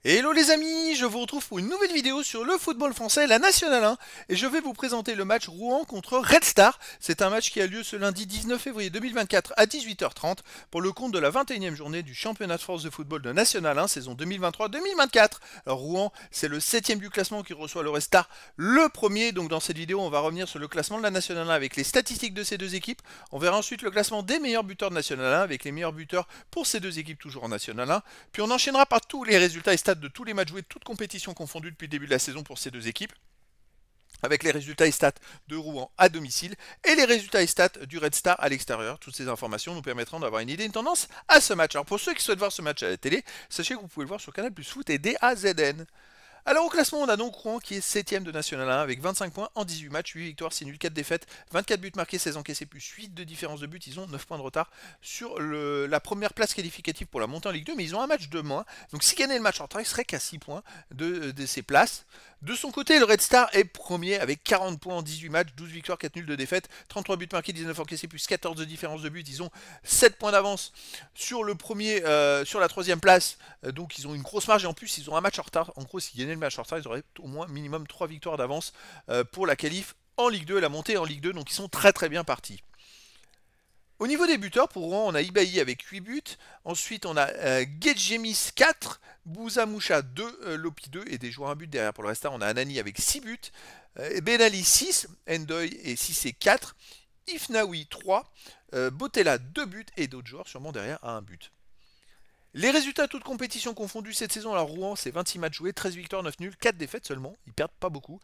Hello les amis, je vous retrouve pour une nouvelle vidéo sur le football français, la Nationale 1, et je vais vous présenter le match Rouen contre Red Star. C'est un match qui a lieu ce lundi 19 février 2024 à 18h30 pour le compte de la 21e journée du championnat de France de football de Nationale 1 saison 2023-2024. Alors Rouen, c'est le 7e du classement qui reçoit le Red Star, le premier. Donc dans cette vidéo, on va revenir sur le classement de la Nationale 1 avec les statistiques de ces deux équipes. On verra ensuite le classement des meilleurs buteurs de Nationale 1 avec les meilleurs buteurs pour ces deux équipes toujours en Nationale 1. Puis on enchaînera par tous les résultats et stats de tous les matchs joués, toutes compétitions confondues depuis le début de la saison pour ces deux équipes, avec les résultats et stats de Rouen à domicile et les résultats et stats du Red Star à l'extérieur. Toutes ces informations nous permettront d'avoir une idée, une tendance à ce match. Alors pour ceux qui souhaitent voir ce match à la télé, sachez que vous pouvez le voir sur Canal Plus Foot et DAZN. Alors au classement, on a donc Rouen qui est 7ème de National 1 avec 25 points en 18 matchs, 8 victoires, 6 nuls, 4 défaites, 24 buts marqués, 16 encaissés plus 8 de différence de but. Ils ont 9 points de retard sur la première place qualificative pour la montée en Ligue 2, mais ils ont un match de moins. Donc si gagner le match en retard, il serait qu'à 6 points de ces places. De son côté, le Red Star est premier avec 40 points en 18 matchs, 12 victoires, 4 nuls, 2 défaites, 33 buts marqués, 19 encaissés plus 14 de différence de but. Ils ont 7 points d'avance sur le premier, sur la troisième place. Donc ils ont une grosse marge et en plus ils ont un match en retard. En gros, s'ils gagnaient le match en retard, ils auraient au moins minimum 3 victoires d'avance pour la qualif en Ligue 2, la montée en Ligue 2. Donc ils sont très très bien partis. Au niveau des buteurs, pour Rouen, on a Ibaï avec 8 buts. Ensuite, on a Gedjemis 4, Bouzamoucha 2, Lopi 2 et des joueurs à but derrière. Pour le reste, on a Anani avec 6 buts, Benali 6, Endoy et 6 et 4, Ifnaoui 3, Botella 2 buts et d'autres joueurs sûrement derrière à 1 but. Les résultats toutes compétitions confondues cette saison, alors Rouen c'est 26 matchs joués, 13 victoires, 9 nuls, 4 défaites seulement, ils perdent pas beaucoup.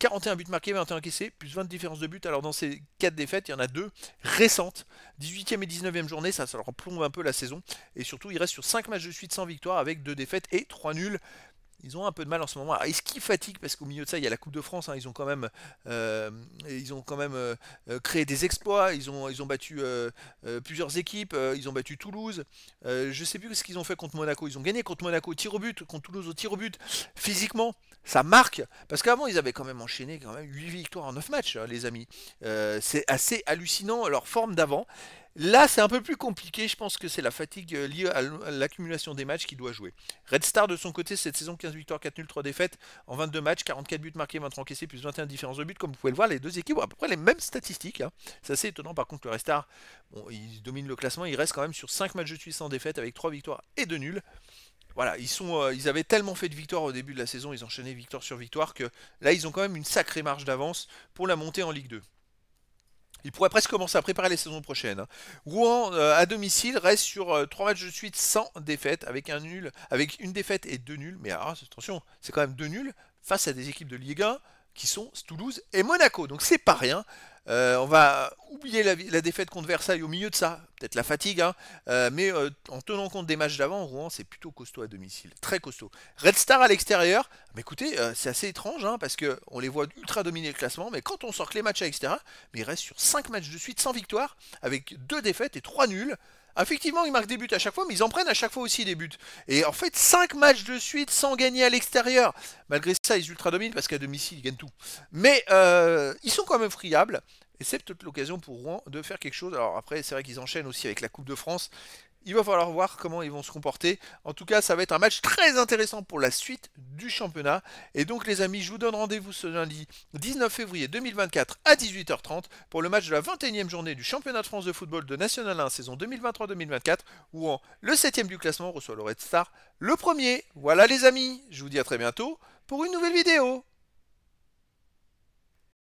41 buts marqués, 21 encaissés, plus 20 de différence de but. Alors dans ces 4 défaites, il y en a 2 récentes, 18e et 19e journée, ça leur plombe un peu la saison. Et surtout, ils restent sur 5 matchs de suite sans victoire avec 2 défaites et 3 nuls. Ils ont un peu de mal en ce moment. Est-ce qu'ils fatiguent? Parce qu'au milieu de ça, il y a la Coupe de France. Hein, créé des exploits. Ils ont battu plusieurs équipes. Ils ont battu Toulouse. Je ne sais plus ce qu'ils ont fait contre Monaco. Ils ont gagné contre Monaco au tir au but, contre Toulouse au tir au but. Physiquement, ça marque. Parce qu'avant, ils avaient quand même enchaîné 8 victoires en 9 matchs, hein, les amis. C'est assez hallucinant leur forme d'avant. Là, c'est un peu plus compliqué. Je pense que c'est la fatigue liée à l'accumulation des matchs qui doit jouer. Red Star, de son côté, cette saison, 15 victoires, 4 nuls, 3 défaites en 22 matchs, 44 buts marqués, 23 encaissés, plus 21 différences de but. Comme vous pouvez le voir, les deux équipes ont à peu près les mêmes statistiques. Hein. C'est assez étonnant. Par contre, le Red Star, bon, il domine le classement. Il reste quand même sur 5 matchs de suite sans défaite avec 3 victoires et 2 nuls. Voilà, ils avaient tellement fait de victoires au début de la saison, ils enchaînaient victoire sur victoire, que là, ils ont quand même une sacrée marge d'avance pour la montée en Ligue 2. Il pourrait presque commencer à préparer les saisons prochaines. Hein. Rouen, à domicile, reste sur 3 matchs de suite sans défaite, avec un nul, avec une défaite et 2 nuls. Mais attention, c'est quand même 2 nuls face à des équipes de Ligue 1 qui sont Toulouse et Monaco. Donc c'est pas rien. On va oublier la défaite contre Versailles au milieu de ça, peut-être la fatigue, hein, mais en tenant compte des matchs d'avant, Rouen c'est plutôt costaud à domicile, très costaud. Red Star à l'extérieur, mais écoutez, c'est assez étrange, hein, parce qu'on les voit ultra dominer le classement, mais quand on sort que les matchs à l'extérieur, mais ils restent sur 5 matchs de suite sans victoire, avec 2 défaites et 3 nuls. Effectivement, ils marquent des buts à chaque fois, mais ils en prennent à chaque fois aussi des buts. Et en fait, 5 matchs de suite sans gagner à l'extérieur. Malgré ça, ils ultra dominent parce qu'à domicile, ils gagnent tout. Mais ils sont quand même friables. Et c'est peut-être l'occasion pour Rouen de faire quelque chose. Alors après, c'est vrai qu'ils enchaînent aussi avec la Coupe de France. Il va falloir voir comment ils vont se comporter. En tout cas, ça va être un match très intéressant pour la suite du championnat. Et donc les amis, je vous donne rendez-vous ce lundi 19 février 2024 à 18h30 pour le match de la 21e journée du championnat de France de football de National 1 saison 2023-2024 où le 7e du classement reçoit le Red Star le premier. Voilà les amis, je vous dis à très bientôt pour une nouvelle vidéo.